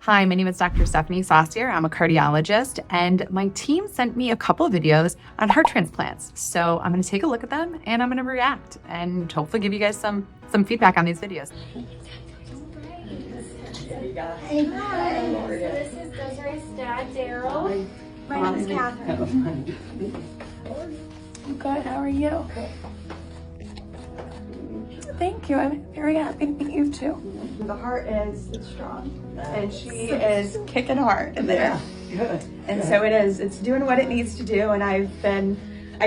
Hi, my name is Dr. Stephanie Saucier. I'm a cardiologist, and my team sent me a couple of videos on heart transplants. So I'm going to take a look at them, and I'm going to react, and hopefully give you guys some feedback on these videos. Hey, hi. So this is Desiree's dad, Daryl. My name is Catherine. I'm good. How are you? Thank you. I'm very happy to meet you too. The heart is strong, and she is kicking hard in there. Good. And so it's doing what it needs to do. And I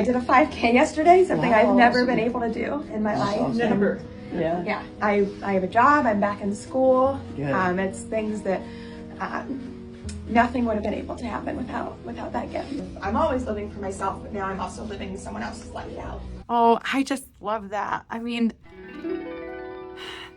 did a 5K yesterday, something I've never been able to do in my life. Awesome. Never. Yeah. I have a job. I'm back in school. Good. It's things that nothing would have been able to happen without that gift. I'm always living for myself, but now I'm also living someone else's life out. Oh, I just love that. I mean,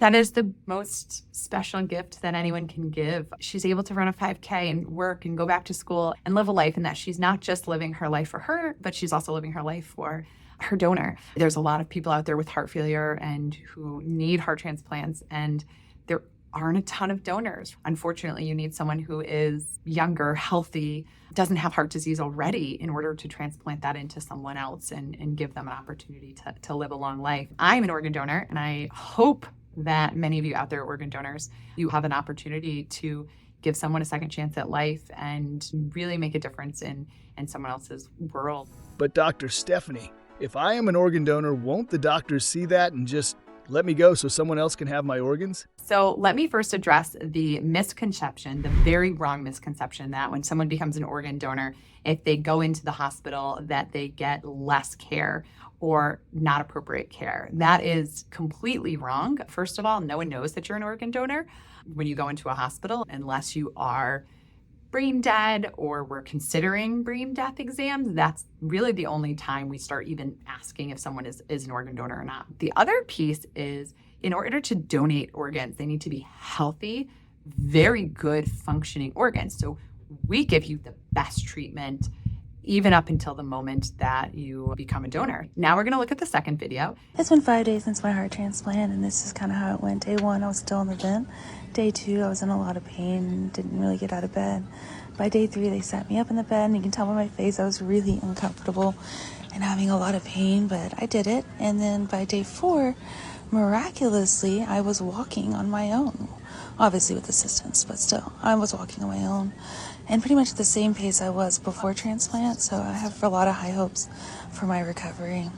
that is the most special gift that anyone can give. She's able to run a 5K and work and go back to school and live a life, and that she's not just living her life for her, but she's also living her life for her donor. There's a lot of people out there with heart failure and who need heart transplants, and there aren't a ton of donors. Unfortunately, you need someone who is younger, healthy, doesn't have heart disease already in order to transplant that into someone else and give them an opportunity to live a long life. I'm an organ donor, and I hope that many of you out there, organ donors, you have an opportunity to give someone a second chance at life and really make a difference in someone else's world. But Dr. Stephanie, if I am an organ donor, won't the doctors see that and just let me go so someone else can have my organs? So let me first address the misconception, the very wrong misconception that when someone becomes an organ donor, if they go into the hospital, that they get less care or not appropriate care. That is completely wrong. First of all, no one knows that you're an organ donor when you go into a hospital unless you are brain dead or we're considering brain death exams. That's really the only time we start even asking if someone is an organ donor or not. The other piece is, in order to donate organs, they need to be healthy, very good functioning organs. So we give you the best treatment even up until the moment that you become a donor. Now we're going to look at the second video. It's been 5 days since my heart transplant, and this is kind of how it went. Day 1, I was still in the vent. Day 2, I was in a lot of pain, didn't really get out of bed. By day 3, they sat me up in the bed, and you can tell by my face I was really uncomfortable and having a lot of pain, but I did it. And then by day 4, miraculously, I was walking on my own. Obviously with assistance, but still, I was walking on my own. And pretty much the same pace I was before transplant, so I have a lot of high hopes for my recovery.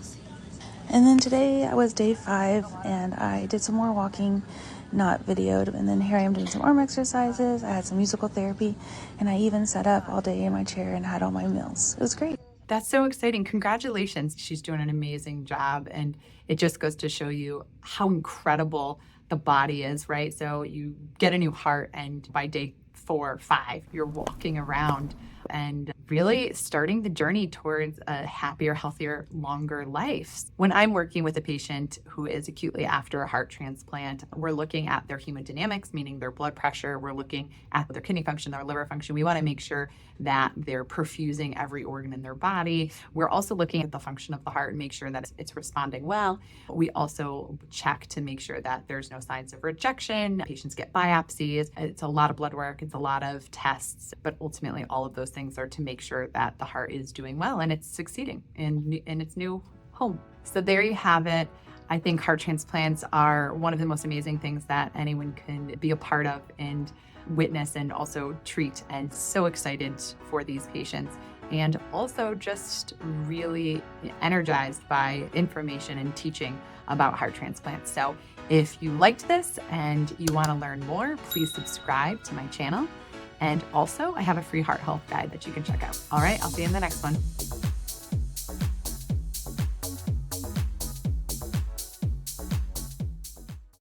And then today I was day 5, and I did some more walking, not videoed, and then here I am doing some arm exercises. I had some musical therapy, and I even sat up all day in my chair and had all my meals. It was great. That's so exciting. Congratulations. She's doing an amazing job, and it just goes to show you how incredible the body is, right? So you get a new heart, and by day 4 or 5, you're walking around and really starting the journey towards a happier, healthier, longer life. When I'm working with a patient who is acutely after a heart transplant, we're looking at their hemodynamics, meaning their blood pressure. We're looking at their kidney function, their liver function. We want to make sure that they're perfusing every organ in their body. We're also looking at the function of the heart and make sure that it's responding well. We also check to make sure that there's no signs of rejection. Patients get biopsies. It's a lot of blood work. It's a lot of tests, but ultimately all of those things are to make sure that the heart is doing well and it's succeeding in its new home. So there you have it. I think heart transplants are one of the most amazing things that anyone can be a part of and witness and also treat, and so excited for these patients, and also just really energized by information and teaching about heart transplants. So if you liked this and you want to learn more, please subscribe to my channel. And also, I have a free heart health guide that you can check out. All right, I'll see you in the next one.